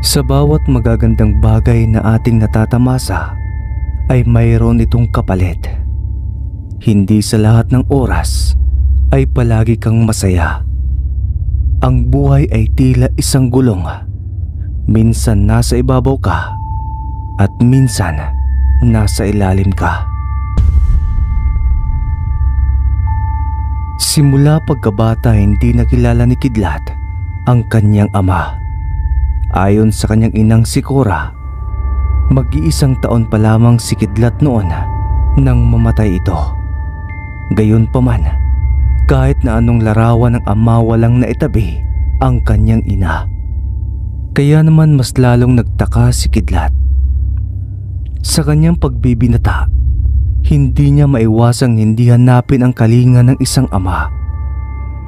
Sa bawat magagandang bagay na ating natatamasa ay mayroon itong kapalit. Hindi sa lahat ng oras ay palagi kang masaya. Ang buhay ay tila isang gulong. Minsan nasa ibabaw ka at minsan nasa ilalim ka. Simula pagkabata hindi nakilala ni Kidlat ang kanyang ama. Ayon sa kanyang inang si Cora, mag-iisang taon pa lamang si Kidlat noon nang mamatay ito. Gayunpaman, kahit na anong larawan ng ama walang naitabi ang kanyang ina. Kaya naman mas lalong nagtaka si Kidlat. Sa kanyang pagbibinata, hindi niya maiwasang hindi hanapin ang kalinga ng isang ama.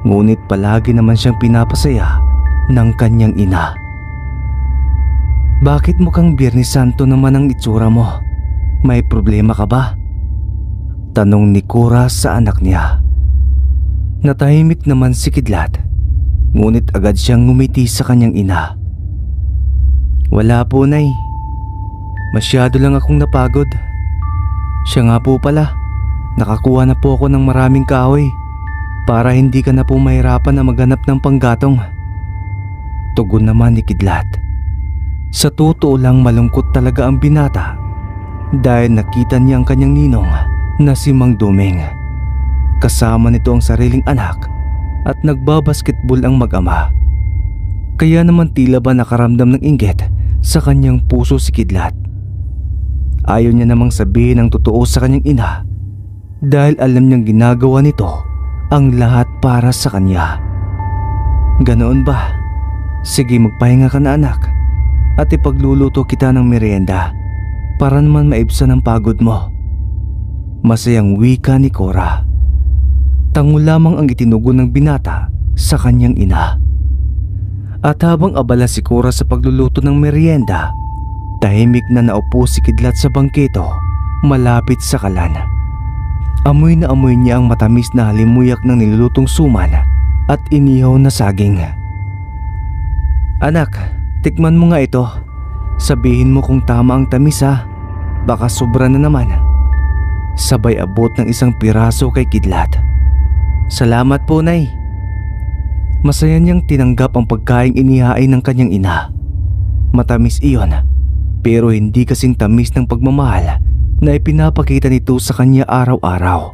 Ngunit palagi naman siyang pinapasaya ng kanyang ina. "Bakit mukhang Biyernes Santo naman ang itsura mo? May problema ka ba?" tanong ni Cora sa anak niya. Natahimik naman si Kidlat, ngunit agad siyang ngumiti sa kanyang ina. "Wala po, Nay. Masyado lang akong napagod. Siya nga po pala, nakakuha na po ako ng maraming kahoy para hindi ka na po mahirapan na maghanap ng panggatong." Tugon naman ni Kidlat. Sa totoo lang malungkot talaga ang binata dahil nakita niya ang kanyang ninong na si Mang Duming. Kasama nito ang sariling anak at nagbabasketball ang mag-ama. Kaya naman tila ba nakaramdam ng inggit sa kanyang puso si Kidlat. Ayaw niya namang sabihin ang totoo sa kanyang ina dahil alam niyang ginagawa nito ang lahat para sa kanya. "Ganoon ba? Sige, magpahinga ka na, anak, at ipagluluto kita ng merienda para naman maibsan ang pagod mo." Masayang wika ni Cora. Tango lamang ang itinugon ng binata sa kanyang ina. At habang abala si Cora sa pagluluto ng merienda, tahimik na naupo si Kidlat sa bangketo malapit sa kalan. Amoy na amoy niya ang matamis na halimuyak ng nilulutong suman at inihaw na saging. "Anak, tikman mo nga ito. Sabihin mo kung tama ang tamis, ha. Baka sobra na naman." Sabay abot ng isang piraso kay Kidlat. "Salamat po, Nay." Masaya niyang tinanggap ang pagkaing inihain ng kanyang ina. Matamis iyon, pero hindi kasing tamis ng pagmamahal na ipinapakita nito sa kanya araw-araw.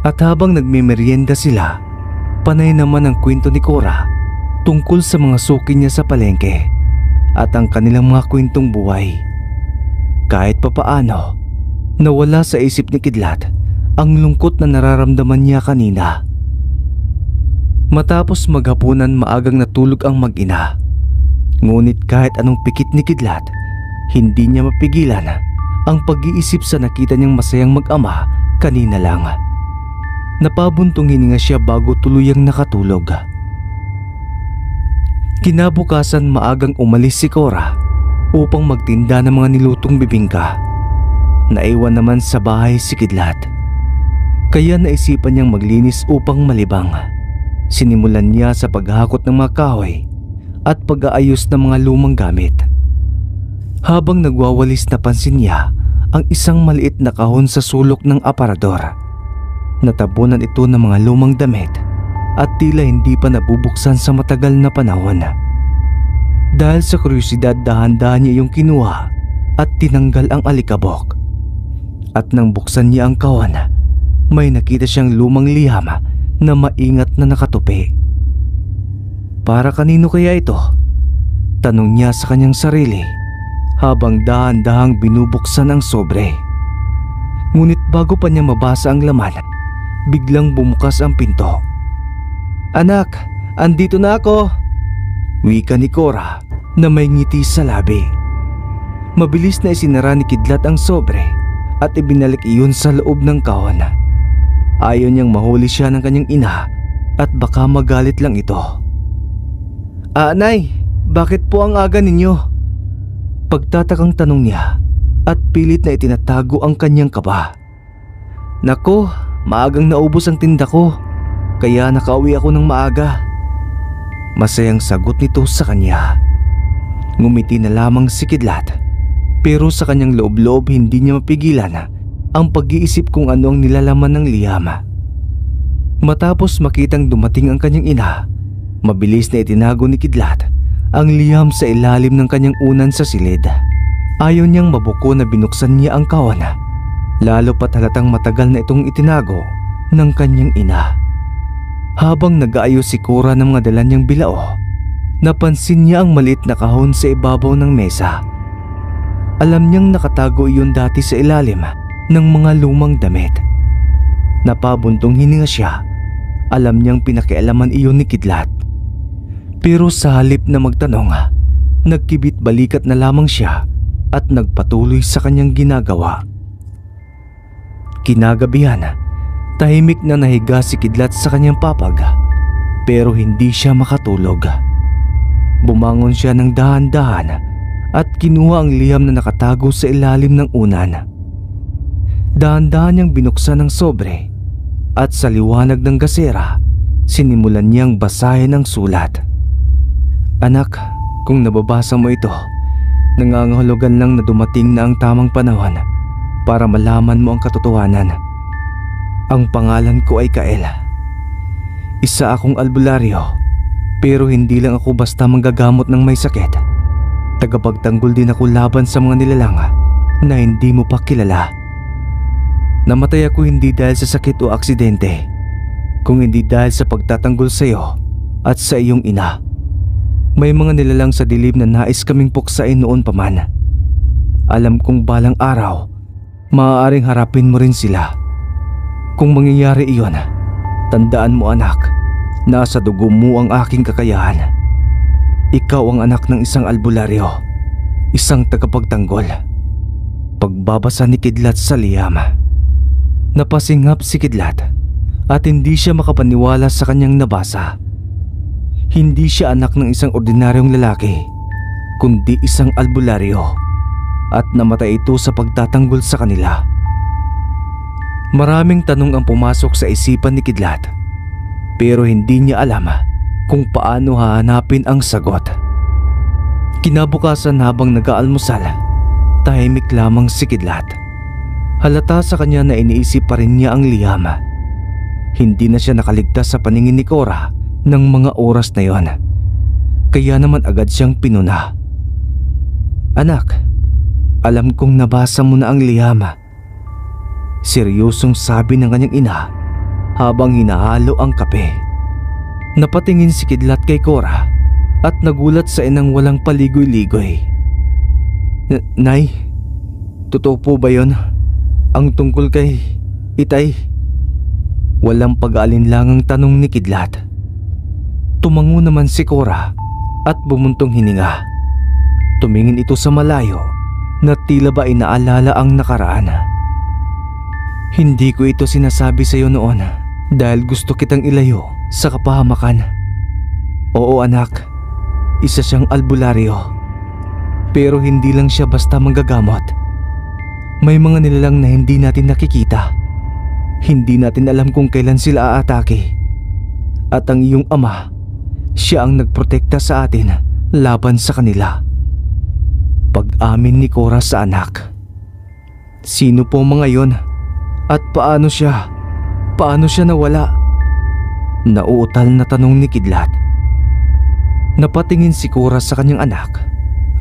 At habang nagmemeryenda sila, panay naman ang kwento ni Cora tungkol sa mga suki niya sa palengke at ang kanilang mga kwentong buhay. Kahit papaano, nawala sa isip ni Kidlat ang lungkot na nararamdaman niya kanina. Matapos maghapunan, maagang natulog ang mag-ina. Ngunit kahit anong pikit ni Kidlat, hindi niya mapigilan ang pag-iisip sa nakita niyang masayang mag-ama kanina lang. Napabuntong hininga siya bago tuluyang nakatulog. Kinabukasan, maagang umalis si Cora upang magtinda ng mga nilutong bibingka. Naiwan naman sa bahay si Kidlat. Kaya naisipan niyang maglinis upang malibang. Sinimulan niya sa paghakot ng mga kahoy at pag-aayos ng mga lumang gamit. Habang nagwawalis, napansin niya ang isang maliit na kahon sa sulok ng aparador. Natabunan ito ng mga lumang damit at tila hindi pa nabubuksan sa matagal na panahon. Dahil sa kuryosidad, dahan-dahan niya yung kinuha at tinanggal ang alikabok. At nang buksan niya ang kahon, may nakita siyang lumang liham na maingat na nakatupi. "Para kanino kaya ito?" tanong niya sa kanyang sarili habang dahan-dahang binubuksan ang sobre. Ngunit bago pa niya mabasa ang laman, biglang bumukas ang pinto. "Anak, andito na ako!" wika ni Cora na may ngiti sa labi. Mabilis na isinara ni Kidlat ang sobre at ibinalik iyon sa loob ng kahon. Ayaw niyang mahuli siya ng kanyang ina at baka magalit lang ito. Nay, bakit po ang aga ninyo?" Pagtatakang tanong niya at pilit na itinatago ang kanyang kaba. "Nako, maagang naubos ang tinda ko, kaya nakauwi ako ng maaga." Masayang sagot nito sa kanya. Ngumiti na lamang si Kidlat, pero sa kanyang loob-loob hindi niya mapigilan ang pag-iisip kung ano ang nilalaman ng liham. Matapos makitang dumating ang kanyang ina, mabilis na itinago ni Kidlat ang liham sa ilalim ng kanyang unan sa silid. Ayaw niyang mabuko na binuksan niya ang kahon, lalo pat halatang matagal na itong itinago ng kanyang ina. Habang nag-aayos si Cora ng mga dala niyang bilao, napansin niya ang maliit na kahon sa ibabaw ng mesa. Alam niyang nakatago iyon dati sa ilalim ng mga lumang damit. Napabuntong hininga siya. Alam niyang pinakialaman iyon ni Kidlat. Pero sa halip na magtanong, nagkibit balikat na lamang siya at nagpatuloy sa kanyang ginagawa. Kinagabihan, tahimik na nahiga si Kidlat sa kanyang papag, pero hindi siya makatulog. Bumangon siya ng dahan-dahan at kinuha ang liham na nakatago sa ilalim ng unan. Dahan-dahan niyang binuksan ang sobre at sa liwanag ng gasera, sinimulan niyang basahin ang sulat. Anak, kung nababasa mo ito, nangangahulugan lang na dumating na ang tamang panahon para malaman mo ang katotohanan. Ang pangalan ko ay Kael. Isa akong albularyo, pero hindi lang ako basta manggagamot ng may sakit. Tagapagtanggol din ako laban sa mga nilalang na hindi mo pa kilala. Namatay ako hindi dahil sa sakit o aksidente, kung hindi dahil sa pagtatanggol sa iyo at sa iyong ina. May mga nilalang sa dilim na nais kaming puksain noon pa man. Alam kong balang araw, maaaring harapin mo rin sila. Kung mangyayari iyon, tandaan mo anak, nasa dugo mo ang aking kakayahan. Ikaw ang anak ng isang albularyo, isang tagapagtanggol. Pagbabasa ni Kidlat sa liham, napasingap si Kidlat at hindi siya makapaniwala sa kanyang nabasa. Hindi siya anak ng isang ordinaryong lalaki, kundi isang albularyo, at namatay ito sa pagtatanggol sa kanila. Maraming tanong ang pumasok sa isipan ni Kidlat, pero hindi niya alam kung paano hahanapin ang sagot. Kinabukasan habang nag-aalmusal, tahimik lamang si Kidlat. Halata sa kanya na iniisip pa rin niya ang liham. Hindi na siya nakaligtas sa paningin ni Cora ng mga oras na yon. Kaya naman agad siyang pinuna. Anak, alam kong nabasa mo na ang liham. Seryosong sabi ng kanyang ina habang hinahalo ang kape. Napatingin si Kidlat kay Cora at nagulat sa inang walang paligoy-ligoy. Nay, totoo po ba yon? Ang tungkol kay Itay? Walang pag-aalinlangang tanong ni Kidlat. Tumango naman si Cora at bumuntong hininga. Tumingin ito sa malayo na tila ba inaalala ang nakaraan. Hindi ko ito sinasabi sa iyo noon dahil gusto kitang ilayo sa kapahamakan. Oo anak, isa siyang albularyo. Pero hindi lang siya basta manggagamot. May mga nilalang na hindi natin nakikita. Hindi natin alam kung kailan sila aatake. At ang iyong ama, siya ang nagprotekta sa atin laban sa kanila. Pag-amin ni Cora sa anak. Sino po mga yon? At paano siya? Paano siya nawala? Nauutal na tanong ni Kidlat. Napatingin si Cora sa kanyang anak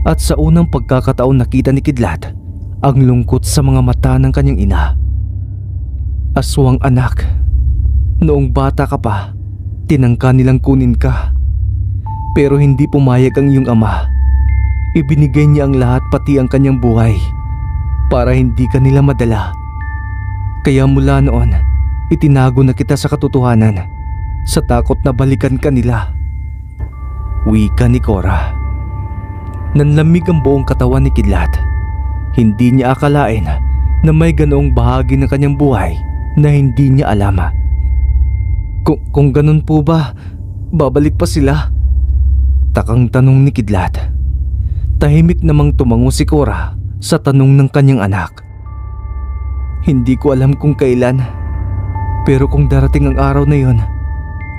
at sa unang pagkakataon nakita ni Kidlat ang lungkot sa mga mata ng kanyang ina. Aswang anak, noong bata ka pa, tinangka nilang kunin ka. Pero hindi pumayag ang iyong ama. Ibinigay niya ang lahat pati ang kanyang buhay para hindi ka nila madala. Kaya mula noon, itinago na kita sa katotohanan sa takot na balikan ka nila. Wika ni Cora. Nanlamig ang buong katawan ni Kidlat. Hindi niya akalain na may ganoong bahagi ng kanyang buhay na hindi niya alam. Kung ganun po ba, babalik pa sila? Takang tanong ni Kidlat. Tahimik namang tumango si Cora sa tanong ng kanyang anak. Hindi ko alam kung kailan, pero kung darating ang araw na yon,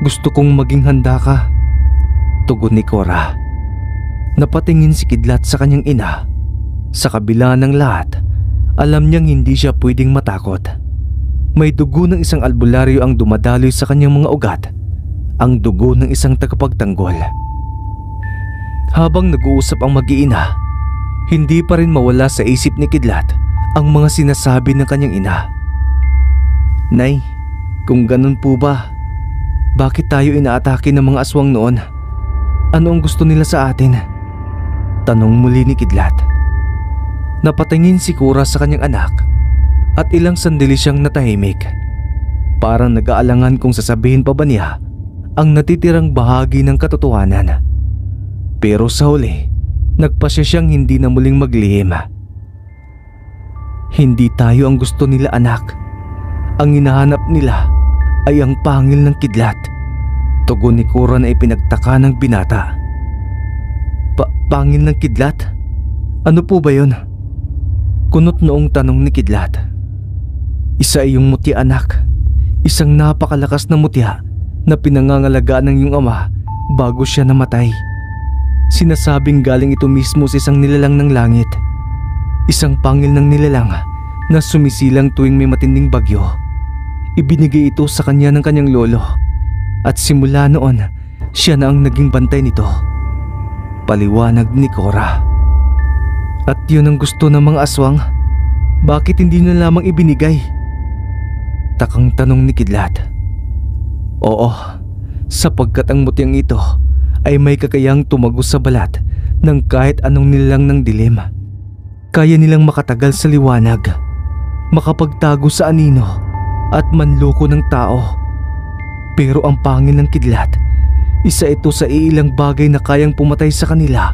gusto kong maging handa ka. Tugon ni Cora. Napatingin si Kidlat sa kanyang ina. Sa kabila ng lahat, alam niyang hindi siya pwedeng matakot. May dugo ng isang albularyo ang dumadaloy sa kanyang mga ugat, ang dugo ng isang tagapagtanggol. Habang nag-uusap ang mag-iina, hindi pa rin mawala sa isip ni Kidlat ang mga sinasabi ng kanyang ina. Nay, kung ganun po ba, bakit tayo inaatake ng mga aswang noon? Ano ang gusto nila sa atin? Tanong muli ni Kidlat. Napatingin si Cora sa kanyang anak at ilang sandali siyang natahimik. Parang nag-aalangan kung sasabihin pa ba niya ang natitirang bahagi ng katotohanan. Pero sa huli, nagpasya siyang hindi na muling maglihim. Hindi tayo ang gusto nila, anak. Ang hinahanap nila ay ang pangil ng Kidlat. Tugon ni Cora na ipinagtaka ng binata. Pangil ng Kidlat? Ano po ba yun? Kunot noong tanong ni Kidlat. Isa iyong mutya, anak. Isang napakalakas na mutya na pinangangalagaan ng iyong ama bago siya namatay. Sinasabing galing ito mismo sa isang nilalang ng langit. Isang pangil ng nilalang na sumisilang tuwing may matinding bagyo. Ibinigay ito sa kanya ng kanyang lolo at simula noon, siya na ang naging bantay nito. Paliwanag ni Cora. At yun ang gusto ng mga aswang? Bakit hindi na lamang ibinigay? Takang tanong ni Kidlat. Oo, sapagkat ang mutyang ito ay may kakayahang tumagos sa balat ng kahit anong nilalang ng dilim. Kaya nilang makatagal sa liwanag, makapagtago sa anino at manloko ng tao. Pero ang pangil ng Kidlat, isa ito sa iilang bagay na kayang pumatay sa kanila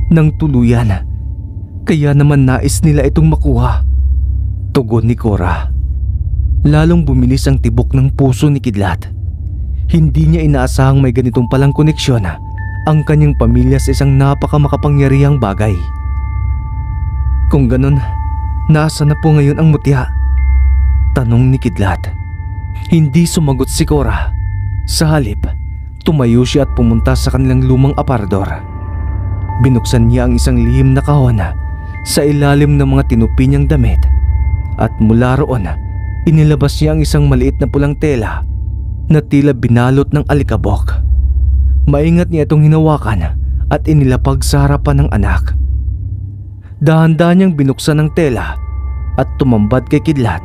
ng tuluyan. Kaya naman nais nila itong makuha. Tugon ni Cora. Lalong bumilis ang tibok ng puso ni Kidlat. Hindi niya inaasahang may ganitong palang koneksyon ang kanyang pamilya sa isang napakamakapangyarihang bagay. Kung ganun, nasa na po ngayon ang mutya? Tanong ni Kidlat. Hindi sumagot si Cora. Sa halip, tumayo siya at pumunta sa kanilang lumang aparador. Binuksan niya ang isang lihim na kahon sa ilalim ng mga tinupi niyang damit at mula roon inilabas niya ang isang maliit na pulang tela na tila binalot ng alikabok. Maingat niya itong hinawakan at inilapag sa harapan ng anak. Dahan-dahan niyang binuksan ang tela at tumambad kay Kidlat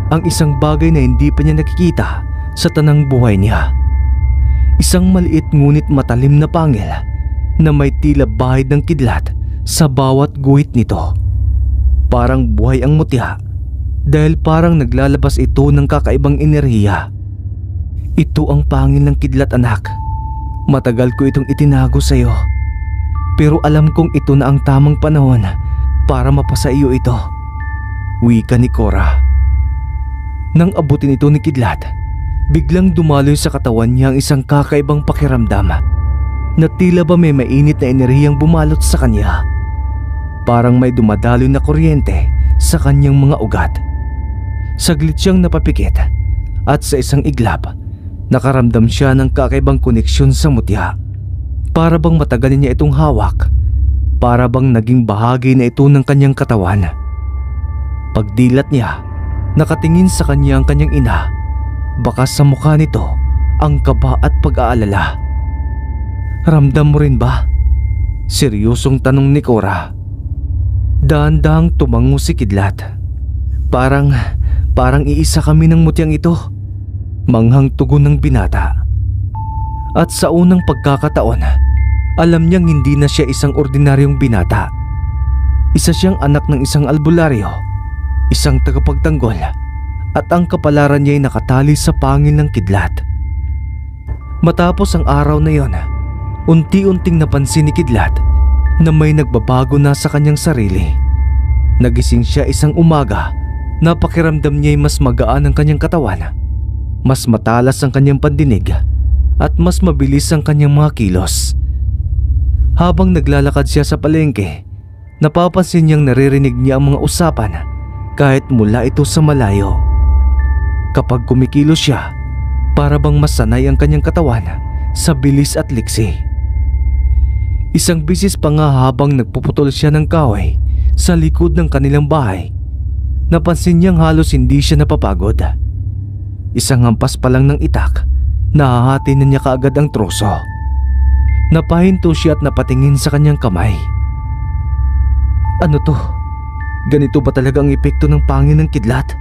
ang isang bagay na hindi pa niya nakikita sa tanang buhay niya. Isang maliit ngunit matalim na pangil na may tila bahid ng Kidlat sa bawat guhit nito. Parang buhay ang mutya dahil parang naglalabas ito ng kakaibang enerhiya. Ito ang pangil ng Kidlat, anak. Matagal ko itong itinago sa iyo, pero alam kong ito na ang tamang panahon para mapasa iyo ito. Wika ni Cora. Nang abutin ito ni Kidlat, biglang dumaloy sa katawan niya ang isang kakaibang pakiramdam na tila ba may mainit na enerhiyang bumalot sa kanya. Parang may dumadaloy na kuryente sa kanyang mga ugat. Saglit siyang napapikit at sa isang iglap, nakaramdam siya ng kakaibang koneksyon sa mutya. Para bang matagal niya itong hawak. Para bang naging bahagi na ito ng kanyang katawan. Pagdilat niya, nakatingin sa kanya ang kanyang ina. Baka sa mukha nito ang kaba at pag-aalala. Ramdam mo rin ba? Seryosong tanong ni Cora. Dahan-dahang tumango si Kidlat. Parang iisa kami ng mutyang ito. Manghang tugon ng binata. At sa unang pagkakataon, alam niyang hindi na siya isang ordinaryong binata. Isa siyang anak ng isang albularyo, isang tagapagtanggol, at ang kapalaran niya ay nakatali sa pangil ng Kidlat. Matapos ang araw na yon, unti-unting napansin ni Kidlat na may nagbabago na sa kanyang sarili. Nagising siya isang umaga, napakiramdam niya ay mas magaan ang kanyang katawan, mas matalas ang kanyang pandinig, at mas mabilis ang kanyang mga kilos. Habang naglalakad siya sa palengke, napapansin niyang naririnig niya ang mga usapan kahit mula ito sa malayo. Kapag kumikilos siya, para bang mas sanay ang kanyang katawan sa bilis at liksi. Isang bisis pa nga habang nagpuputol siya ng kahoy sa likod ng kanilang bahay, napansin niyang halos hindi siya napapagod. Isang hampas pa lang ng itak, nahahati na niya kaagad ang troso. Napahinto siya at napatingin sa kanyang kamay. Ano to? Ganito ba talaga ang epekto ng pangil ng kidlat?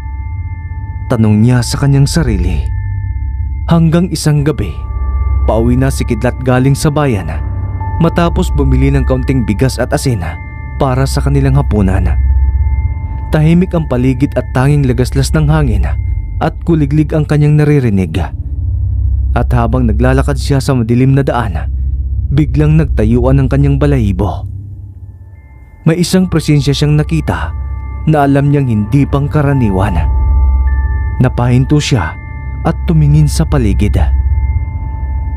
Tanong niya sa kanyang sarili. Hanggang isang gabi, pauwi na si Kidlat galing sa bayan matapos bumili ng kaunting bigas at asin para sa kanilang hapunan. Tahimik ang paligid at tanging lagaslas ng hangin at kuliglig ang kanyang naririnig. At habang naglalakad siya sa madilim na daan, biglang nagtayuan ang kanyang balahibo. May isang presensya siyang nakita na alam niyang hindi pangkaraniwan. Napahinto siya at tumingin sa paligid.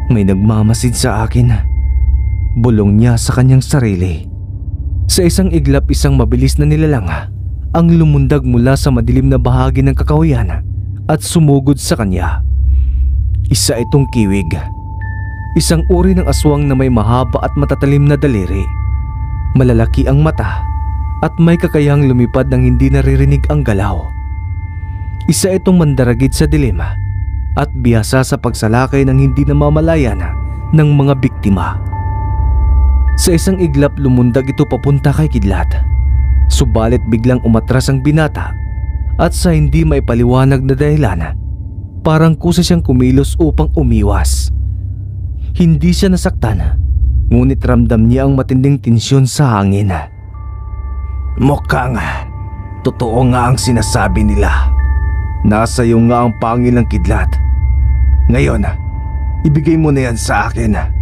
May nagmamasid sa akin, bulong niya sa kanyang sarili. Sa isang iglap, isang mabilis na nilalang ang lumundag mula sa madilim na bahagi ng kakahuyan at sumugod sa kanya. Isa itong kiwig, isang uri ng aswang na may mahaba at matatalim na daliri. Malalaki ang mata at may kakayahang lumipad nang hindi naririnig ang galaw. Isa itong mandaragid sa dilim at bihasa sa pagsalakay ng hindi namamalayan ng mga biktima. Sa isang iglap, lumundag ito papunta kay Kidlat. Subalit biglang umatras ang binata at sa hindi may paliwanag na dahilan, parang kusa siyang kumilos upang umiwas. Hindi siya nasaktan, ngunit ramdam niya ang matinding tensyon sa hangin. Mukhang totoo nga ang sinasabi nila. Nasa iyo nga ang pangil ng Kidlat. Ngayon, ibigay mo na yan sa akin.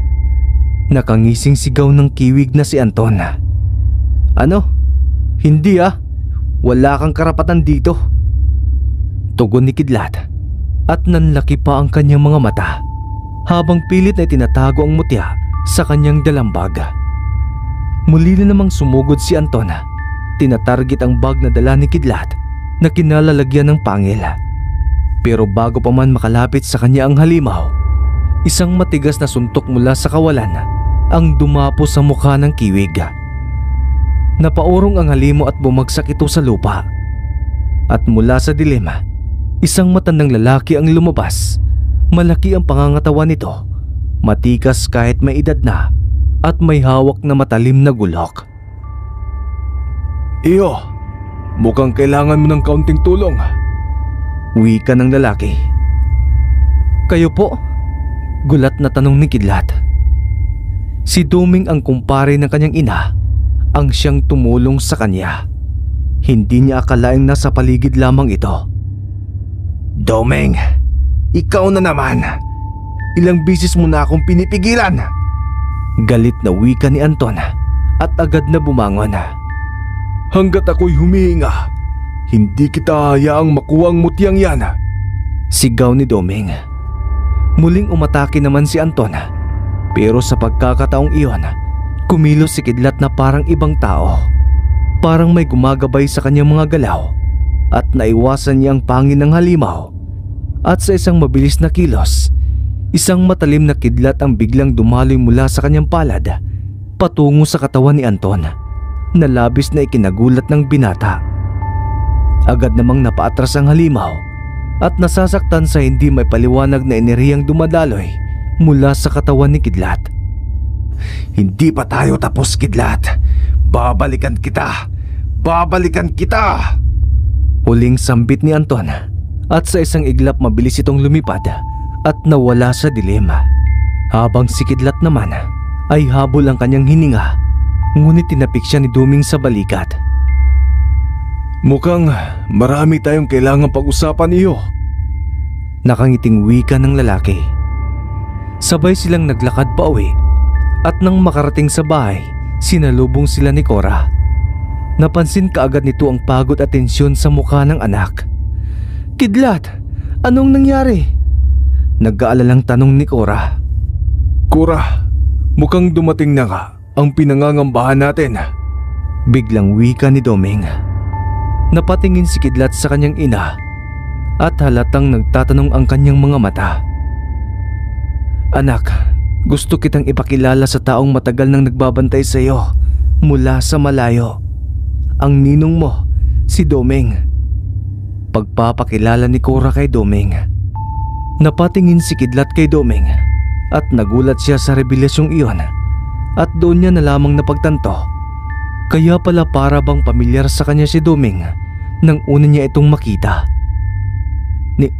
Nakangising sigaw ng kiwig na si Anton. Ano? Hindi Wala kang karapatan dito. Tugon ni Kidlat at nanlaki pa ang kanyang mga mata habang pilit na tinatago ang mutya sa kanyang dalambag. Muli na namang sumugod si Anton. Tinatarget ang bag na dala ni Kidlat na kinalalagyan ng pangil. Pero bago pa man makalapit sa kanya ang halimaw, isang matigas na suntok mula sa kawalan ang dumapo sa mukha ng kiwig. Napaurong ang halimo at bumagsak ito sa lupa. At mula sa dilim, isang matandang lalaki ang lumabas. Malaki ang pangangatawan nito, matikas kahit may edad na, at may hawak na matalim na gulok. Iyo, mukhang kailangan mo ng kaunting tulong, wika ng lalaki. Kayo po? Gulat na tanong ni Kidlat. Si Duming, ang kumpare ng kanyang ina, ang siyang tumulong sa kanya. Hindi niya akalaing nasa paligid lamang ito. Duming, ikaw na naman. Ilang bisis mo na akong pinipigilan. Galit na wika ni Anton at agad na bumangon. Hanggat ako'y humihinga, hindi kita hayaang makuha ang mutyang yan, sigaw ni Duming. Muling umatake naman si Anton, pero sa pagkakataong iyon, kumilos si Kidlat na parang ibang tao. Parang may gumagabay sa kanyang mga galaw at naiwasan niya ang pangin ng halimaw. At sa isang mabilis na kilos, isang matalim na kidlat ang biglang dumaloy mula sa kanyang palad patungo sa katawan ni Anton, na labis na ikinagulat ng binata. Agad namang napaatras ang halimaw at nasasaktan sa hindi may paliwanag na enerhiyang dumadaloy mula sa katawan ni Kidlat. Hindi pa tayo tapos, Kidlat. Babalikan kita! Babalikan kita! Huling sambit ni Anton at sa isang iglap mabilis itong lumipad at nawala sa dilim. Habang si Kidlat naman ay habol ang kanyang hininga, ngunit tinapik siya ni Duming sa balikat. Mukhang marami tayong kailangang pag-usapan, iyo. Nakangiting wika ng lalaki. Sabay silang naglakad pa uwi at nang makarating sa bahay, sinalubong sila ni Cora. Napansin kaagad nito ang pagod at tensyon sa mukha ng anak. Kidlat, anong nangyari? Nag-aalalang tanong ni Cora. Cora, mukhang dumating na nga ang pinangangambahan natin, biglang wika ni Duming. Napatingin si Kidlat sa kanyang ina at halatang nagtatanong ang kanyang mga mata. Anak, Gusto kitang ipakilala sa taong matagal nang nagbabantay sa iyo mula sa malayo. Ang ninong mo, si Doming. Pagpapakilala ni Cora kay Doming. Napatingin si Kidlat kay Doming at nagulat siya sa revelasyong iyon at doon niya na lamang napagtanto. Kaya pala para bang pamilyar sa kanya si Doming nang una niya itong makita.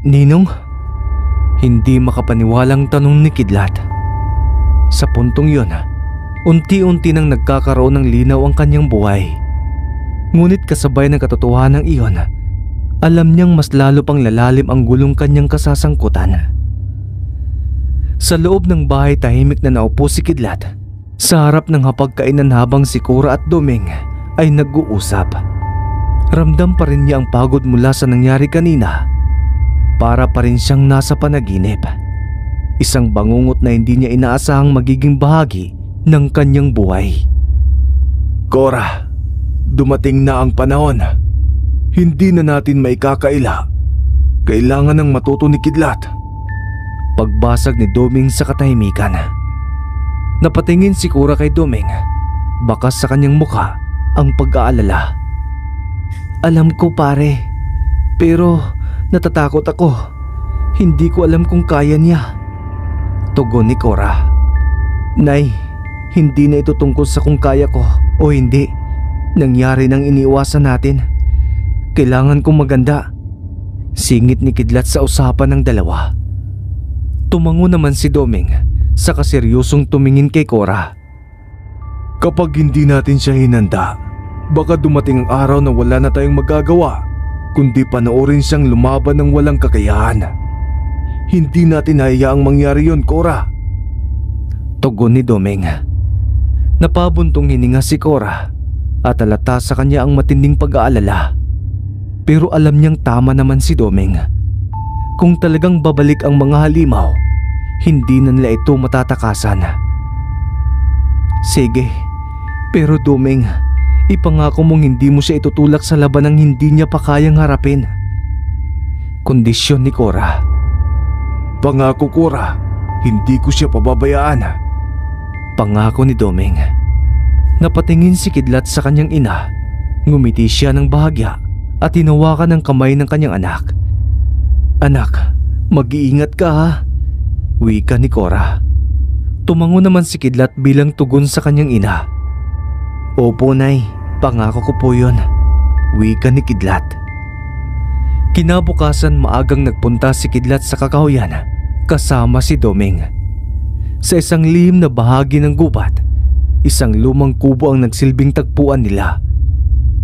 Ninong? Hindi makapaniwalang tanong ni Kidlat. Sa puntong yun, unti-unti nang nagkakaroon ng linaw ang kanyang buhay. Ngunit kasabay ng katotohanan iyon, alam niyang mas lalo pang lalalim ang gulong kanyang kasasangkutan. Sa loob ng bahay tahimik na naupo si Kidlat sa harap ng hapagkainan habang si Cora at Doming ay nag-uusap. Ramdam pa rin niya ang pagod mula sa nangyari kanina. Para pa rin siyang nasa panaginip. Isang bangungot na hindi niya inaasahang magiging bahagi ng kanyang buhay. Cora, dumating na ang panahon. Hindi na natin maikakaila. Kailangan ng matuto ni Kidlat. Pagbasag ni Doming sa katahimikan. Napatingin si Cora kay Doming. Bakas sa kanyang mukha ang pag-aalala. Alam ko pare, pero natatakot ako. Hindi ko alam kung kaya niya. Tugon ni Cora. Nay, hindi na ito tungkol sa kung kaya ko o hindi. Nangyari nang iniiwasan natin. Kailangan kong maganda. Singit ni Kidlat sa usapan ng dalawa. Tumango naman si Doming sa kaseryosong tumingin kay Cora. Kapag hindi natin siya hinanda, baka dumating ang araw na wala na tayong magagawa kundi panoorin siyang lumaban ng walang kakayahan. Hindi natin hayaang mangyari yon, Cora. Tugon ni Doming. Napabuntong hininga si Cora at halata sa kanya ang matinding pag-aalala. Pero alam niyang tama naman si Doming. Kung talagang babalik ang mga halimaw, hindi na nila ito matatakasan. Sige, pero Doming, ipangako mong hindi mo siya itutulak sa laban ng hindi niya pa kayang harapin. Kondisyon ni Cora. Pangako, Cora, hindi ko siya pababayaan. Pangako ni Doming. Napatingin si Kidlat sa kanyang ina. Ngumiti siya ng bahagya at hinawakan ng kamay ng kanyang anak. Anak, mag-iingat ka ha, wika ni Cora. Tumango naman si Kidlat bilang tugon sa kanyang ina. Opo, Nay, pangako ko po yun, wika ni Kidlat. Kinabukasan maagang nagpunta si Kidlat sa kakahuyan kasama si Doming. Sa isang lihim na bahagi ng gubat, isang lumang kubo ang nagsilbing tagpuan nila.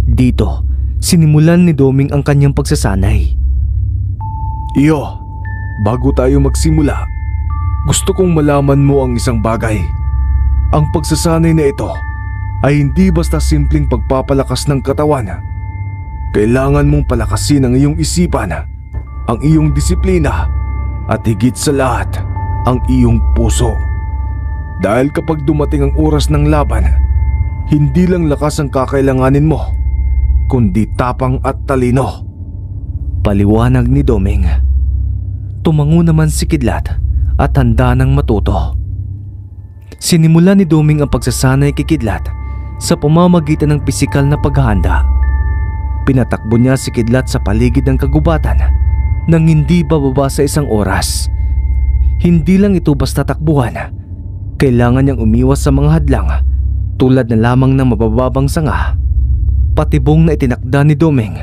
Dito, sinimulan ni Doming ang kanyang pagsasanay. Iyo, bago tayo magsimula, gusto kong malaman mo ang isang bagay. Ang pagsasanay na ito ay hindi basta simpleng pagpapalakas ng katawan. Kailangan mong palakasin ang iyong isipan, ang iyong disiplina, at higit sa lahat, ang iyong puso. Dahil kapag dumating ang oras ng laban, hindi lang lakas ang kakailanganin mo, kundi tapang at talino. Paliwanag ni Doming. Tumango naman si Kidlat at handa nang matuto. Sinimula ni Doming ang pagsasanay kay Kidlat sa pamamagitan ng pisikal na paghahanda. Pinatakbo niya si Kidlat sa paligid ng kagubatan nang hindi bababa sa 1 oras. Hindi lang ito basta takbuhan. Kailangan niyang umiwas sa mga hadlang tulad na lamang ng mabababang sanga, patibong na itinakda ni Doming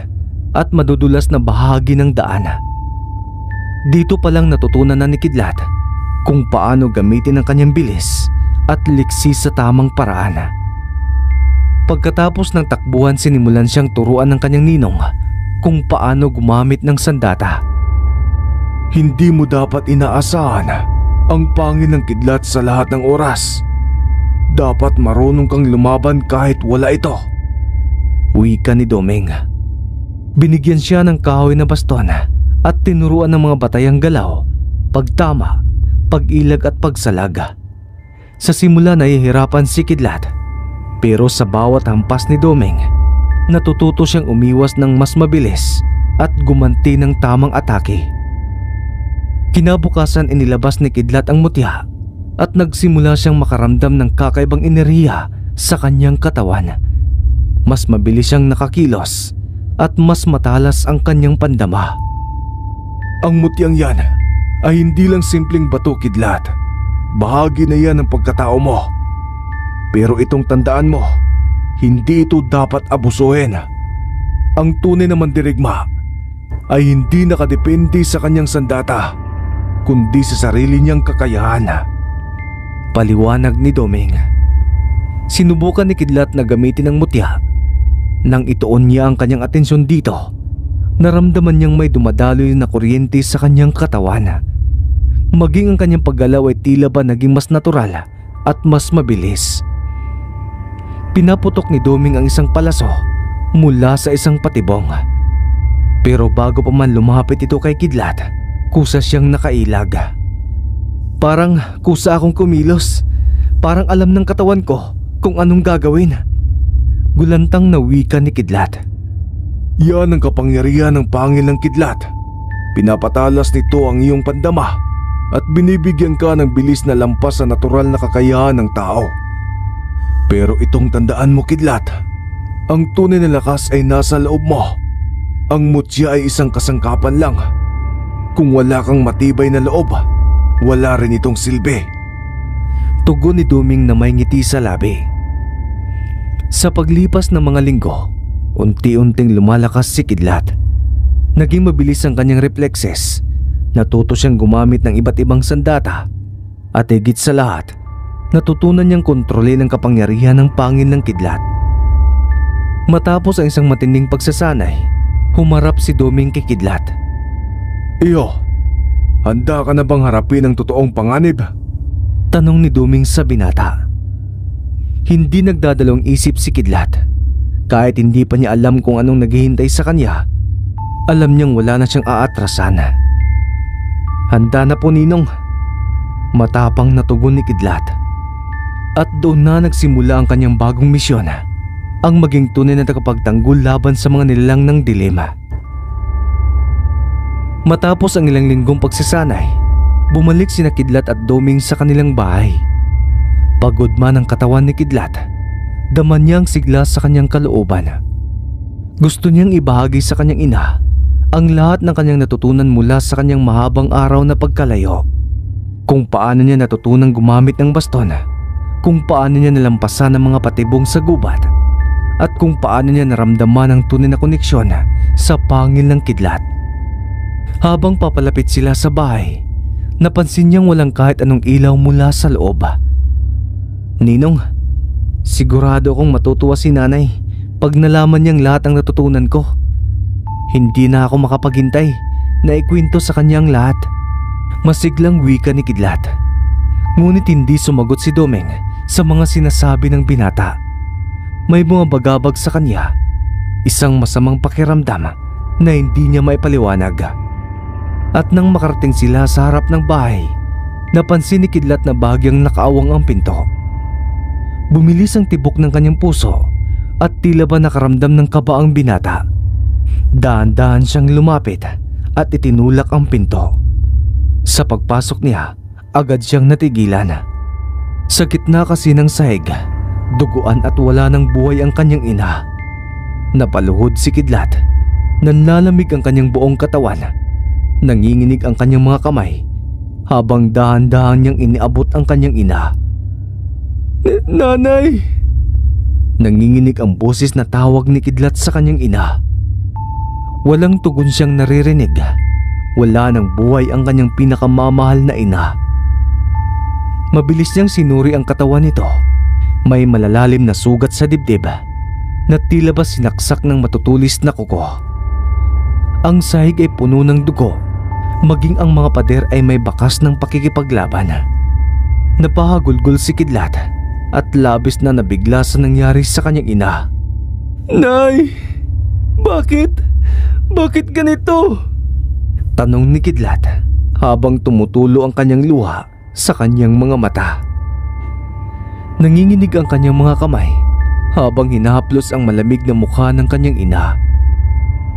at madudulas na bahagi ng daan. Dito pa lang natutunan na ni Kidlat kung paano gamitin ang kanyang bilis at liksi sa tamang paraan. Pagkatapos ng takbuhan, sinimulan siyang turuan ng kanyang ninong kung paano gumamit ng sandata. Hindi mo dapat inaasahan ang pangil ng Kidlat sa lahat ng oras. Dapat marunong kang lumaban kahit wala ito, wika ni Doming. Binigyan siya ng kahoy na baston at tinuruan ng mga batayang galaw, pagtama, pag-ilag at pagsalag. Sa simula nahihirapan si Kidlat, pero sa bawat hampas ni Doming, natututo siyang umiwas ng mas mabilis at gumanti ng tamang atake. Kinabukasan inilabas ni Kidlat ang mutya at nagsimula siyang makaramdam ng kakaibang enerhiya sa kanyang katawan. Mas mabilis siyang nakakilos at mas matalas ang kanyang pandama. Ang mutyang yan ay hindi lang simpleng bato, Kidlat. Bahagi na yan ng pagkatao mo. Pero itong tandaan mo, hindi ito dapat abusuhin. Ang tunay na mandirigma ay hindi nakadepende sa kanyang sandata, kundi sa sarili niyang kakayahan. Paliwanag ni Doming. Sinubukan ni Kidlat na gamitin ang mutya. Nang ituon niya ang kanyang atensyon dito, naramdaman niyang may dumadaloy na kuryente sa kanyang katawan. Maging ang kanyang paggalaw ay tila ba naging mas natural at mas mabilis. Pinaputok ni Doming ang isang palaso mula sa isang patibong. Pero bago pa man lumapit ito kay Kidlat, kusa siyang nakailag. Parang kusa akong kumilos. Parang alam ng katawan ko kung anong gagawin. Gulantang na wika ni Kidlat. Yan ang kapangyarihan ng pangil ng Kidlat. Pinapatalas nito ang iyong pandama at binibigyan ka ng bilis na lampas sa natural na kakayahan ng tao. Pero itong tandaan mo, Kidlat, ang tunay na lakas ay nasa loob mo. Ang mutya ay isang kasangkapan lang. Kung wala kang matibay na loob, wala rin itong silbi. Tugon ni Doming na may ngiti sa labi. Sa paglipas ng mga linggo, unti-unting lumalakas si Kidlat. Naging mabilis ang kanyang reflexes. Natuto siyang gumamit ng iba't ibang sandata. At higit sa lahat, natutunan niyang kontrolin ang kapangyarihan ng pangil ng Kidlat. Matapos ang isang matinding pagsasanay, humarap si Doming kay Kidlat. Iyo, handa ka na bang harapin ang totoong panganib? Tanong ni Doming sa binata. Hindi nagdadalawang isip si Kidlat. Kahit hindi pa niya alam kung anong naghihintay sa kanya, alam niyang wala na siyang aatrasan. Handa na po, Ninong. Matapang na tugon ni Kidlat. At doon na nagsimula ang kanyang bagong misyon, ang maging tunay na tagapagtanggol laban sa mga nilalang ng dilema. Matapos ang ilang linggong pagsasanay, bumalik sina Kidlat at Doming sa kanilang bahay. Pagod man ang katawan ni Kidlat, daman niya ang sigla sa kanyang kalooban. Gusto niyang ibahagi sa kanyang ina ang lahat ng kanyang natutunan mula sa kanyang mahabang araw na pagkalayo. Kung paano niya natutunang gumamit ng baston, kung paano niya nalampasan ang mga patibong sa gubat, at kung paano niya naramdaman ang tunay na koneksyon sa pangil ng Kidlat. Habang papalapit sila sa bahay, napansin niyang walang kahit anong ilaw mula sa loob. Ninong, sigurado akong matutuwa si Nanay pag nalaman niyang lahat ang natutunan ko. Hindi na ako makapaghintay na ikwento sa kanyang lahat. Masiglang wika ni Kidlat. Ngunit hindi sumagot si Doming sa mga sinasabi ng binata. May bumabagabag sa kanya, isang masamang pakiramdam na hindi niya maipaliwanag. At nang makarating sila sa harap ng bahay, napansin ni Kidlat na bahagyang nakaawang ang pinto. Bumilis ang tibok ng kanyang puso at tila ba nakaramdam ng kaba ang binata. Dahan-dahan siyang lumapit at itinulak ang pinto. Sa pagpasok niya, agad siyang natigilan. Sa gitna kasi ng sahig, duguan at wala ng buhay ang kanyang ina. Napaluhod si Kidlat. Nanlalamig ang kanyang buong katawan. Nanginginig ang kanyang mga kamay habang dahan-dahan niyang iniabot ang kanyang ina. Nanay! Nanginginig ang boses na tawag ni Kidlat sa kanyang ina. Walang tugon siyang naririnig. Wala ng buhay ang kanyang pinakamamahal na ina. Mabilis niyang sinuri ang katawan nito. May malalalim na sugat sa dibdib na tila ba sinaksak ng matutulis na kuko. Ang sahig ay puno ng dugo. Maging ang mga pader ay may bakas ng pakikipaglaban. Napahagulgol si Kidlat at labis na nabigla sa nangyari sa kanyang ina. Nay! Bakit? Bakit ganito? Tanong ni Kidlat habang tumutulo ang kanyang luha sa kanyang mga mata. Nanginginig ang kanyang mga kamay habang hinahaplos ang malamig na mukha ng kanyang ina.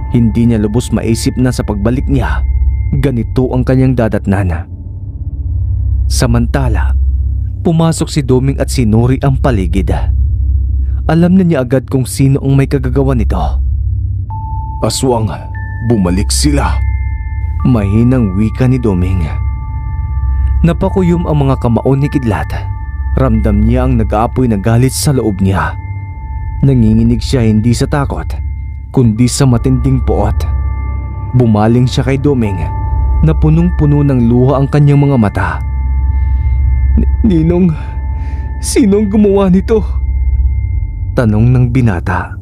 Hindi niya lubos maisip na sa pagbalik niya, ganito ang kanyang dadatnan. Samantala, Pumasok si Doming at sinuri ang paligid. Alam na niya agad kung sino ang may kagagawa nito. Aswang, bumalik sila. Mahinang wika ni Doming. Napakuyom ang mga kamao ni Kidlat. Ramdam niya ang nag-aapoy na galit sa loob niya. Nanginginig siya hindi sa takot, kundi sa matinding puot. Bumaling siya kay Doming na punong-puno ng luha ang kanyang mga mata. Ninong, sinong gumawa nito? Tanong ng binata.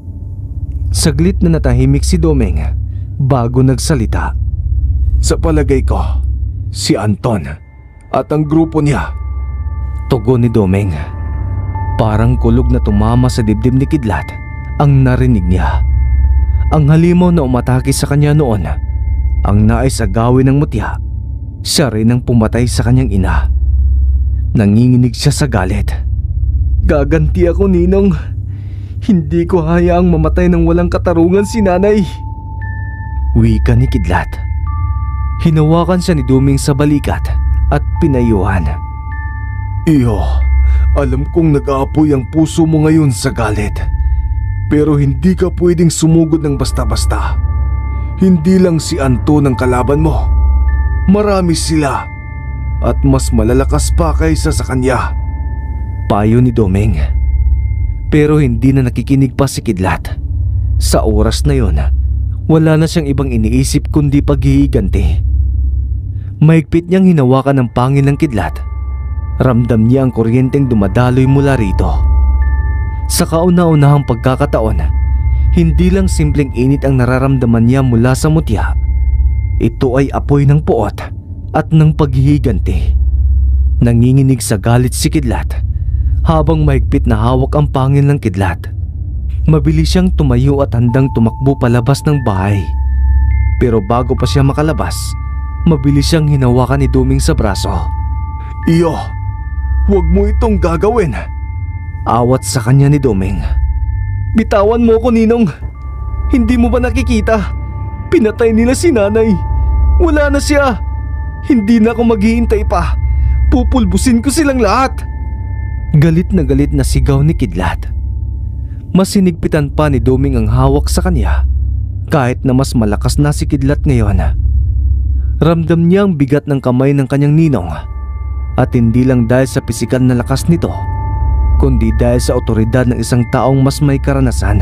Saglit na natahimik si Doming bago nagsalita. Sa palagay ko, si Anton at ang grupo niya. Tugon ni Doming. Parang kulog na tumama sa dibdib ni Kidlat ang narinig niya. Ang halimaw na umatake sa kanya noon, ang nais agawin ng mutya, siya rin ang pumatay sa kanyang ina. Nanginginig siya sa galit. Gaganti ako, Ninong. Hindi ko hayaang mamatay ng walang katarungan si nanay. Wika ni Kidlat. Hinawakan siya ni Doming sa balikat at pinayuhan. Iyo, alam kong nag-aapoy ang puso mo ngayon sa galit. Pero hindi ka pwedeng sumugod ng basta-basta. Hindi lang si Anton ang kalaban mo. Marami sila. At mas malalakas pa kaysa sa kanya. Payo ni Doming. Pero hindi na nakikinig pa si Kidlat. Sa oras na yon, wala na siyang ibang iniisip kundi paghihiganti. Mahigpit niyang hinawakan ang pangil ng Kidlat. Ramdam niya ang kuryenteng dumadaloy mula rito. Sa kauna-unahang pagkakataon, hindi lang simpleng init ang nararamdaman niya mula sa mutya. Ito ay apoy ng puot at ng paghihiganti. Nanginginig sa galit si Kidlat habang mahigpit na hawak ang pangil ng Kidlat. Mabilis siyang tumayo at handang tumakbo palabas ng bahay. Pero bago pa siya makalabas, mabilis siyang hinawakan ni Doming sa braso. Iyo, huwag mo itong gagawin. Awat sa kanya ni Doming. Bitawan mo ko, Ninong. Hindi mo ba nakikita? Pinatay nila si nanay. Wala na siya. Hindi na ako maghihintay pa. Pupulbusin ko silang lahat. Galit na sigaw ni Kidlat. Mas sinigpitan pa ni Doming ang hawak sa kanya. Kahit na mas malakas na si Kidlat ngayon. Ramdam niya ang bigat ng kamay ng kanyang ninong. At hindi lang dahil sa pisikal na lakas nito, kundi dahil sa otoridad ng isang taong mas may karanasan.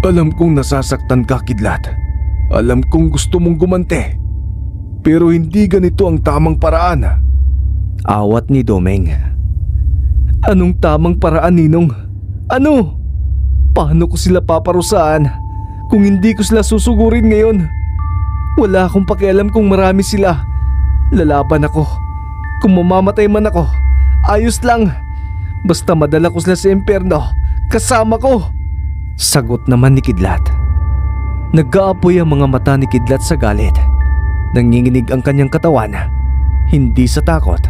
Alam kong nasasaktan ka, Kidlat. Alam kong gusto mong gumante. Pero hindi ganito ang tamang paraan. Awat ni Doming. Anong tamang paraan, Ninong? Ano? Paano ko sila paparusaan kung hindi ko sila susugurin ngayon? Wala akong pakialam kung marami sila. Lalaban ako. Kung mamamatay man ako, ayos lang. Basta madala ko sila sa impyerno, kasama ko. Sagot naman ni Kidlat. Nag-aapoy ang mga mata ni Kidlat sa galit. Nanginginig ang kanyang katawan, hindi sa takot,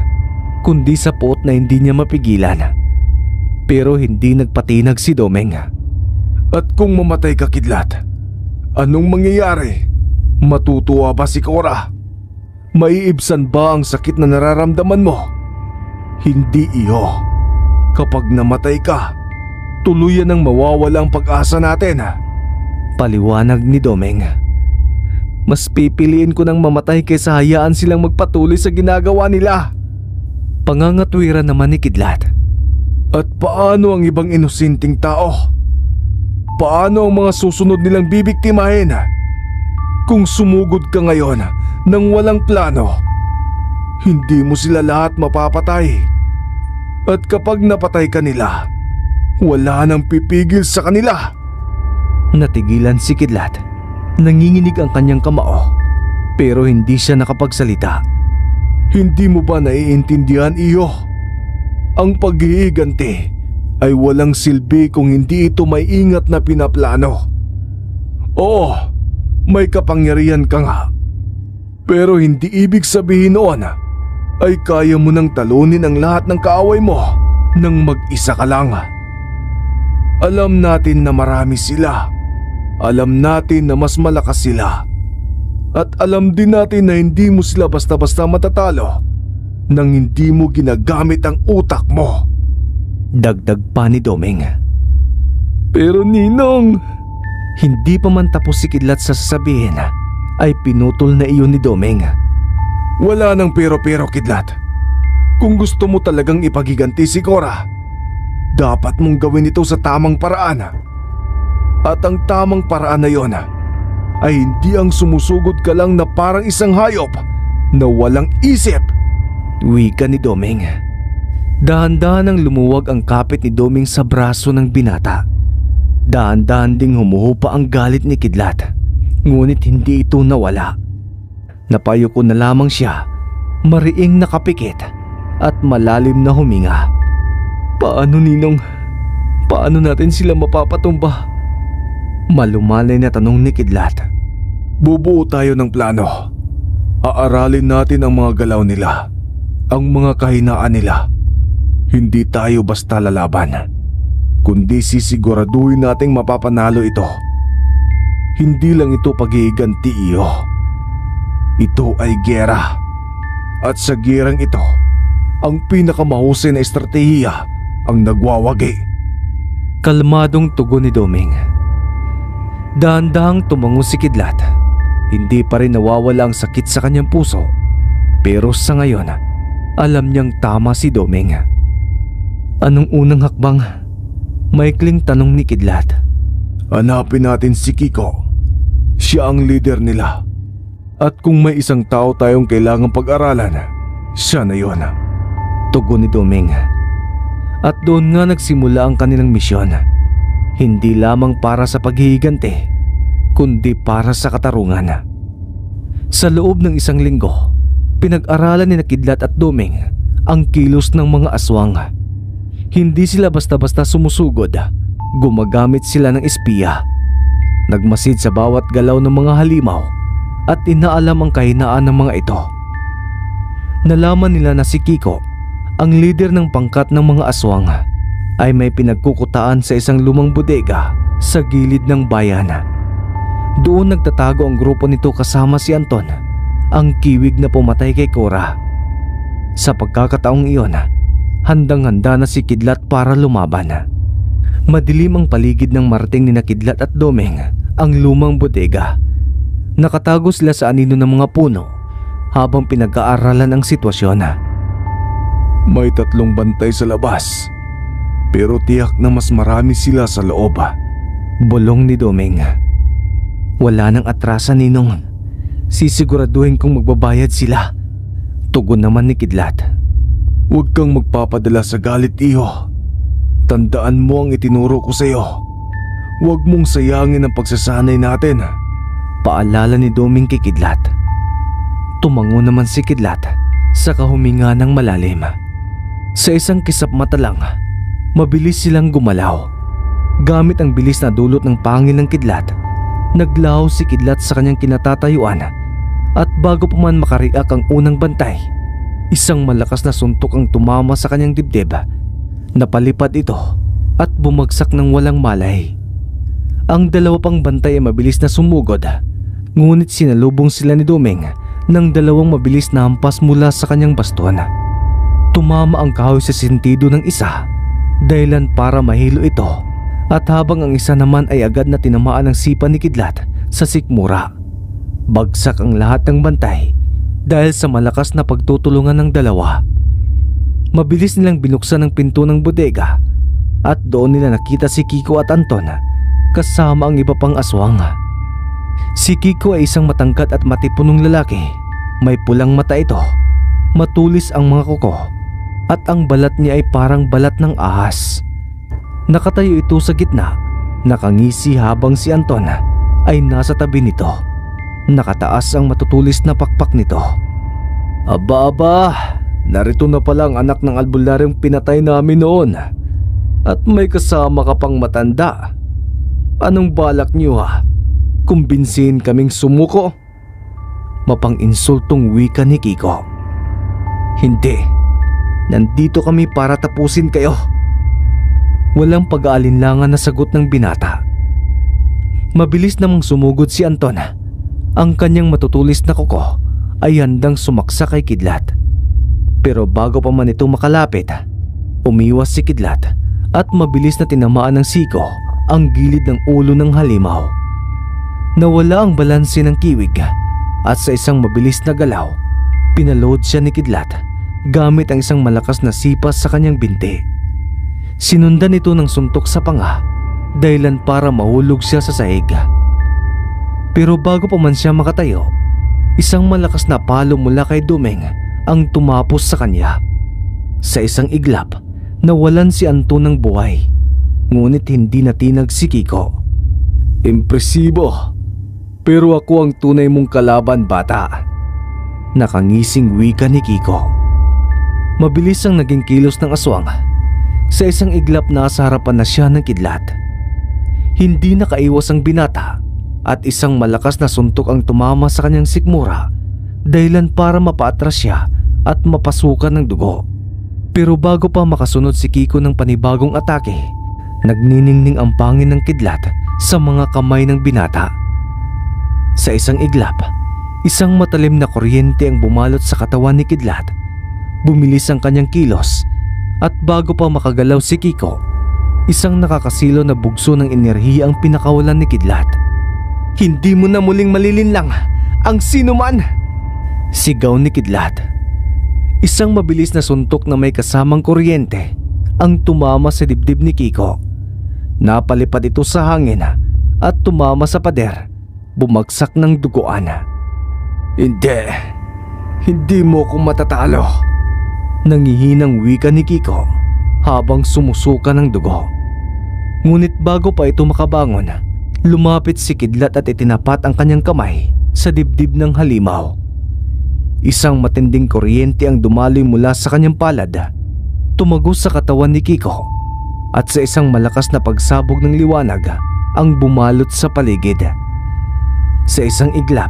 kundi sa puot na hindi niya mapigilan. Pero hindi nagpatinag si Doming. At kung mamatay ka, Kidlat, anong mangyayari? Matutuwa ba si Cora? Maiibsan ba ang sakit na nararamdaman mo? Hindi, iyo. Kapag namatay ka, tuluyan ang mawawala ang pag-asa natin. Paliwanag ni Doming. Mas pipiliin ko ng mamatay kaysa hayaan silang magpatuloy sa ginagawa nila. Pangangatwiran naman ni Kidlat. At paano ang ibang inosenteng tao? Paano ang mga susunod nilang bibiktimahin? Kung sumugod ka ngayon ng walang plano, hindi mo sila lahat mapapatay. At kapag napatay ka nila, wala nang pipigil sa kanila. Natigilan si Kidlat. Nanginginig ang kanyang kamao, pero hindi siya nakapagsalita. Hindi mo ba naiintindihan, iyo? Ang paghihiganti ay walang silbi kung hindi ito may ingat na pinaplano. Oo, may kapangyarihan ka nga. Pero hindi ibig sabihin noon ay kaya mo nang talunin ang lahat ng kaaway mo nang mag-isa ka lang. Alam natin na marami sila. Alam natin na mas malakas sila. At alam din natin na hindi mo sila basta-basta matatalo. nang hindi mo ginagamit ang utak mo. Dagdag pa ni Doming. Pero Ninong, Hindi pa man tapos si Kidlat sa sasabihin ay pinutol na iyon ni Doming. wala nang pero-pero, Kidlat. Kung gusto mo talagang ipagiganti si Cora, dapat mong gawin ito sa tamang paraan. At ang tamang paraan na yon ay hindi ang sumusugod ka lang na parang isang hayop na walang isip. Wika ni Doming. Dahan-dahan ang lumuwag ang kapit ni Doming sa braso ng binata. Dahan-dahan ding humuhupa ang galit ni Kidlat, ngunit hindi ito nawala. Napayo ko na lamang siya, mariing nakapikit at malalim na huminga. Paano, Ninong? Paano natin sila mapapatumba? Malumanay na tanong ni Kidlat. Bubuo tayo ng plano. Aaralin natin ang mga galaw nila, ang mga kahinaan nila. Hindi tayo basta lalaban, kundi sisiguraduhin nating mapapanalo ito. Hindi lang ito pag-iiganti, iyo. Ito ay giyera. At sa giyerang ito, ang pinakamahusay na estratehiya ang nagwawagi. Kalmadong tugon ni Doming. Dahan-dahang tumango si Kidlat. Hindi pa rin nawawala ang sakit sa kanyang puso. Pero sa ngayon, alam niyang tama si Doming. Anong unang hakbang? Maikling tanong ni Kidlat. Hanapin natin si Kiko. Siya ang leader nila. At kung may isang tao tayong kailangang pag-aralan, siya na yon. Tugon ni Doming. At doon nga nagsimula ang kanilang misyon. Hindi lamang para sa paghihiganti, kundi para sa katarungan. Sa loob ng isang linggo, pinag-aralan ni Kidlat at Doming ang kilos ng mga aswang. Hindi sila basta-basta sumusugod. Gumagamit sila ng espiya. Nagmasid sa bawat galaw ng mga halimaw at inaalam ang kahinaan ng mga ito. Nalaman nila na si Kiko, ang leader ng pangkat ng mga aswang, ay may pinagkukutaan sa isang lumang bodega sa gilid ng bayan. Doon nagtatago ang grupo nito kasama si Anton, ang kiwig na pumatay kay Cora. Sa pagkakataong iyon, handang-handa na si Kidlat para lumaban. Madilim ang paligid ng marating ni Kidlat at Doming ang lumang bodega. Nakatago sila sa anino ng mga puno habang pinag-aaralan ang sitwasyon. May 3 bantay sa labas, pero tiyak na mas marami sila sa loob. Bulong ni Doming. Wala nang atrasan, Ninong. Sisiguraduhin kong magbabayad sila. Tugon naman ni Kidlat. Huwag kang magpapadala sa galit, iyo. Tandaan mo ang itinuro ko sa iyo. Huwag mong sayangin ang pagsasanay natin. Paalala ni Doming kay Kidlat. Tumango naman si Kidlat sa kahuminga ng malalim. Sa isang kisap mata lang, mabilis silang gumalaw. Gamit ang bilis na dulot ng pangil ng Kidlat, naglaho si Kidlat sa kanyang kinatatayuan at bago pa man makariak ang unang bantay, isang malakas na suntok ang tumama sa kanyang dibdib. Napalipad ito at bumagsak ng walang malay. Ang 2 pang bantay ay mabilis na sumugod, ngunit sinalubong sila ni Doming ng 2 mabilis na hampas mula sa kanyang baston. Tumama ang kahoy sa sentido ng isa, dahilan para mahilo ito, at habang ang isa naman ay agad na tinamaan ng sipa ni Kidlat sa sikmura. Bagsak ang lahat ng bantay dahil sa malakas na pagtutulungan ng 2. Mabilis nilang binuksan ang pinto ng bodega at doon nila nakita si Kiko at Anton kasama ang iba pang aswang. Si Kiko ay isang matangkad at matipunong lalaki. May pulang mata ito, matulis ang mga kuko, at ang balat niya ay parang balat ng ahas. Nakatayo ito sa gitna, nakangisi habang si Anton ay nasa tabi nito. Nakataas ang matutulis na pakpak nito. Aba, narito na pala ang anak ng albularyong pinatay namin noon. At may kasama ka pang matanda. Anong balak niyo, ha? Kumbinsihin kaming sumuko? Mapang-insultong wika ni Kiko. Hindi. Nandito kami para tapusin kayo. Walang pag-aalinlangan na sagot ng binata. Mabilis namang sumugod si Anton. Ang kanyang matutulis na kuko ay handang sumaksa kay Kidlat. Pero bago pa man ito makalapit, umiwas si Kidlat at mabilis na tinamaan ng siko ang gilid ng ulo ng halimaw. Nawala ang balanse ng kiwig at sa isang mabilis na galaw, pinaload siya ni Kidlat gamit ang isang malakas na sipas sa kanyang binti. Sinundan ito ng suntok sa panga, dahilan para mahulog siya sa sahig. Pero bago pa man siya makatayo, isang malakas na palo mula kay Dumeng ang tumapos sa kanya. Sa isang iglap, nawalan si Anton ng buhay, ngunit hindi natinag si Kiko. Impresibo, pero ako ang tunay mong kalaban, bata. Nakangising wika ni Kiko. Mabilis ang naging kilos ng aswang. Sa isang iglap nasa harapan na siya ng Kidlat. Hindi nakaiwas ang binata at isang malakas na suntok ang tumama sa kanyang sikmura, dahilan para mapaatras siya at mapasukan ng dugo. Pero bago pa makasunod si Kiko ng panibagong atake, nagniningning ang pangin ng Kidlat sa mga kamay ng binata. Sa isang iglap, isang matalim na kuryente ang bumalot sa katawan ni Kidlat. Bumilis ang kanyang kilos at bago pa makagalaw si Kiko, isang nakakasilo na bugso ng enerhiya ang pinakawalan ni Kidlat. "Hindi mo na muling malilinlang ang sinuman!" sigaw ni Kidlat. Isang mabilis na suntok na may kasamang kuryente ang tumama sa dibdib ni Kiko. Napalipad ito sa hangin at tumama sa pader, bumagsak ng duguan. Hindi mo ko matatalo. Nangihinang wika ni Kiko habang sumusuka ng dugo. Ngunit bago pa ito makabangon, lumapit si Kidlat at itinapat ang kanyang kamay sa dibdib ng halimaw. Isang matinding kuryente ang dumaloy mula sa kanyang palad, tumagos sa katawan ni Kiko at sa isang malakas na pagsabog ng liwanag ang bumalot sa paligid. Sa isang iglap,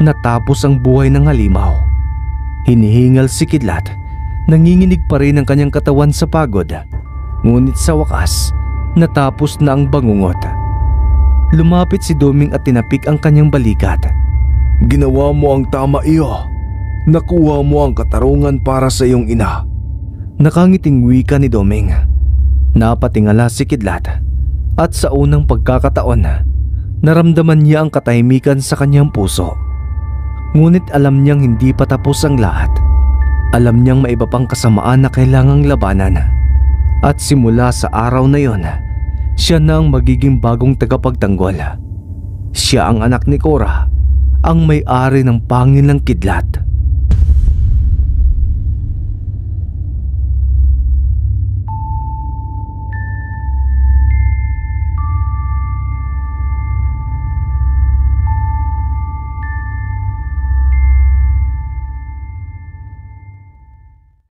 natapos ang buhay ng halimaw. Hinihingal si Kidlat, nanginginig pa rin ang kanyang katawan sa pagod, ngunit sa wakas, natapos na ang bangungot. Lumapit si Dumeng at tinapik ang kanyang balikat. Ginawa mo ang tama, iyo. Nakuha mo ang katarungan para sa iyong ina. Nakangiting wika ni Dumeng. Napatingala si Kidlat at sa unang pagkakataon, naramdaman niya ang katahimikan sa kanyang puso. Ngunit alam niyang hindi pa tapos ang lahat. Alam niyang may iba pang kasamaan na kailangang labanan. At simula sa araw na yon, siya na ang magiging bagong tagapagtanggol. Siya ang anak ni Cora, ang may-ari ng pangin ng Kidlat.